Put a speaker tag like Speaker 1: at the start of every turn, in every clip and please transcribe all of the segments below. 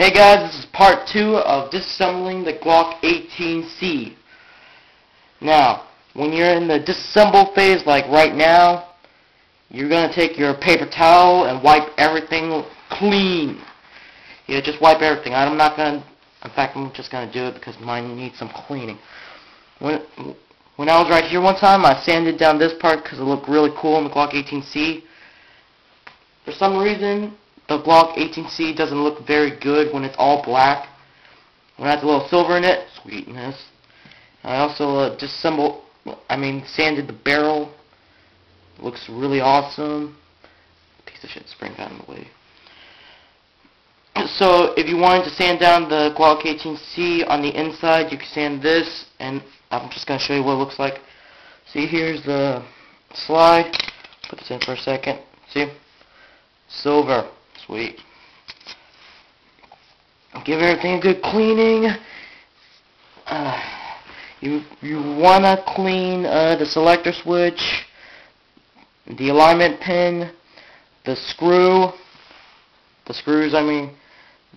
Speaker 1: Hey guys, this is part 2 of disassembling the Glock 18C. Now, when you're in the disassemble phase like right now, you're going to take your paper towel and wipe everything clean. Yeah, just wipe everything. I'm not going to, in fact, I'm just going to do it because mine needs some cleaning. When I was right here one time, I sanded down this part because it looked really cool in the Glock 18C. For some reason, the Glock 18C doesn't look very good when it's all black. When it has a little silver in it, sweetness. I also sanded the barrel. It looks really awesome. Piece of shit spring got in the way. So if you wanted to sand down the Glock 18C on the inside, you can sand this, and I'm just going to show you what it looks like. See, here's the slide. Put this in for a second. See? Silver. Sweet. Give everything a good cleaning. You want to clean the selector switch, the alignment pin, the screws,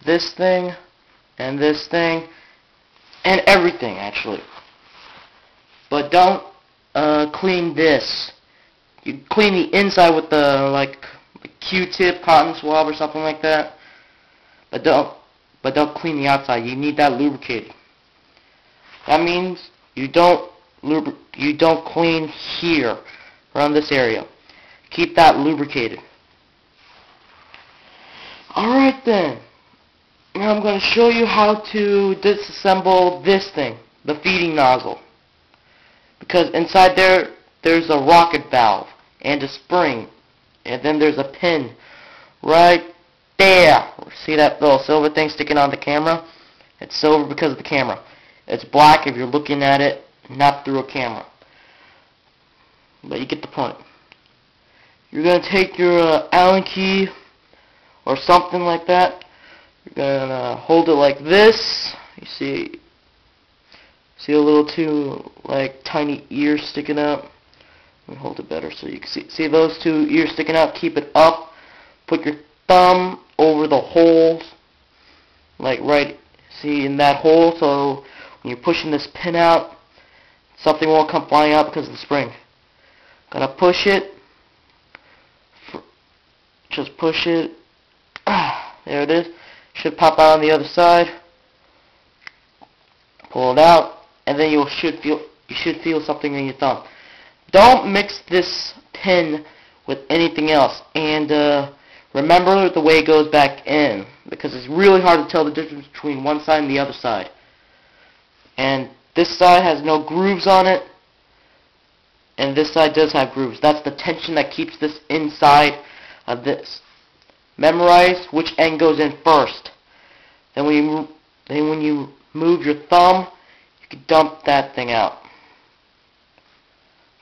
Speaker 1: this thing, and everything actually. But don't clean this. You clean the inside with the Q-tip, cotton swab, or something like that. But don't clean the outside. You need that lubricated. That means you don't clean here, around this area. Keep that lubricated. Alright then. Now I'm going to show you how to disassemble this thing, the feeding nozzle. Because inside there's a rocket valve and a spring. And then there's a pin right there. See that little silver thing sticking on the camera? It's silver because of the camera. It's black if you're looking at it, not through a camera. But you get the point. You're going to take your Allen key or something like that. You're going to hold it like this. You see a little two tiny ears sticking out. Let me hold it better so you can see those two ears sticking out. Keep it up. Put your thumb over the holes, see in that hole, so when you're pushing this pin out, something won't come flying out because of the spring. Gotta push it. Just push it. There it is. Should pop out on the other side. Pull it out, and then you should feel something in your thumb. Don't mix this pin with anything else, and remember the way it goes back in, because it's really hard to tell the difference between one side and the other side. And this side has no grooves on it, and this side does have grooves. That's the tension that keeps this inside of this. Memorize which end goes in first. Then when you move your thumb, you can dump that thing out.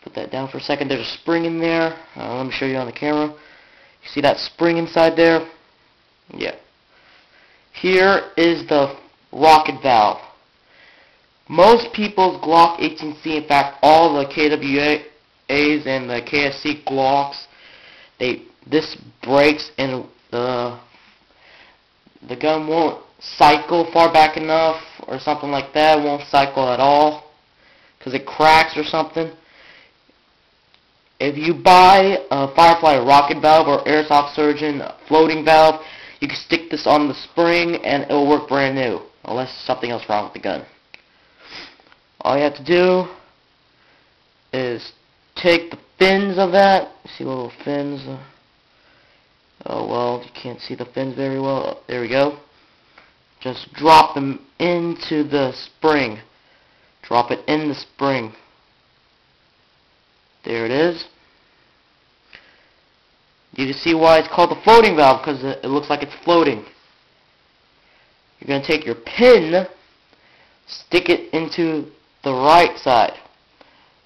Speaker 1: Put that down for a second. There's a spring in there. Let me show you on the camera. You see that spring inside there? Yeah. Here is the rocket valve. Most people's Glock 18C, in fact, all the KWAs and the KSC GLOCKs, this breaks and the gun won't cycle far back enough or something like that. It won't cycle at all because it cracks or something. If you buy a Firefly rocket valve or Airsoft Surgeon floating valve, you can stick this on the spring and it will work brand new, unless something else wrong with the gun. All you have to do is take the fins of that. See the little fins? Oh well, you can't see the fins very well. There we go. Just drop them into the spring. Drop it in the spring. There it is. You can see why it's called the floating valve, because it looks like it's floating. You're going to take your pin, stick it into the right side.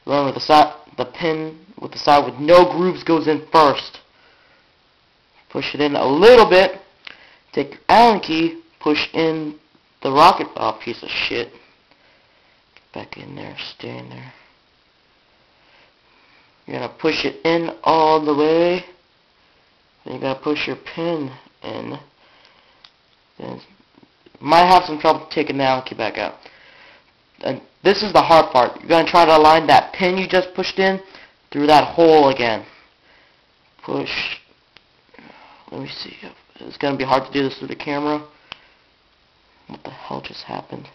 Speaker 1: Remember, the pin with the side with no grooves goes in first. Push it in a little bit. Take your Allen key, push in the rocket valve. Piece of shit. Get back in there, stay in there. You're going to push it in all the way. Then you're going to push your pin in. Then Might have some trouble taking down, get back out. And this is the hard part. You're going to try to align that pin you just pushed in through that hole again. Push. Let me see. It's going to be hard to do this through the camera. What the hell just happened?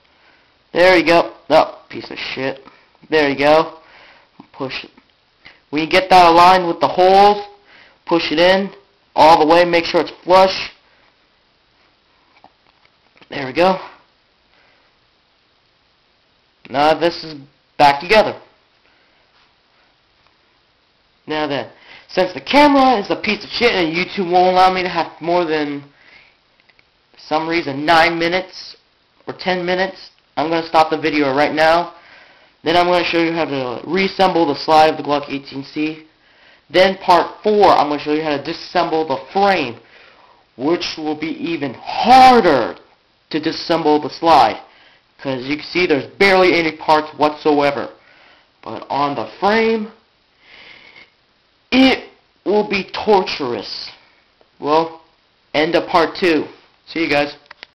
Speaker 1: There you go. Oh, piece of shit. There you go. Push it. When you get that aligned with the holes, push it in all the way. Make sure it's flush. There we go. Now this is back together. Now then, since the camera is a piece of shit and YouTube won't allow me to have more than, for some reason, 9 minutes or 10 minutes, I'm going to stop the video right now. Then I'm going to show you how to reassemble the slide of the Glock 18C. Then part 4, I'm going to show you how to disassemble the frame, which will be even harder to disassemble the slide. Because you can see there's barely any parts whatsoever. But on the frame, it will be torturous. Well, end of part 2. See you guys.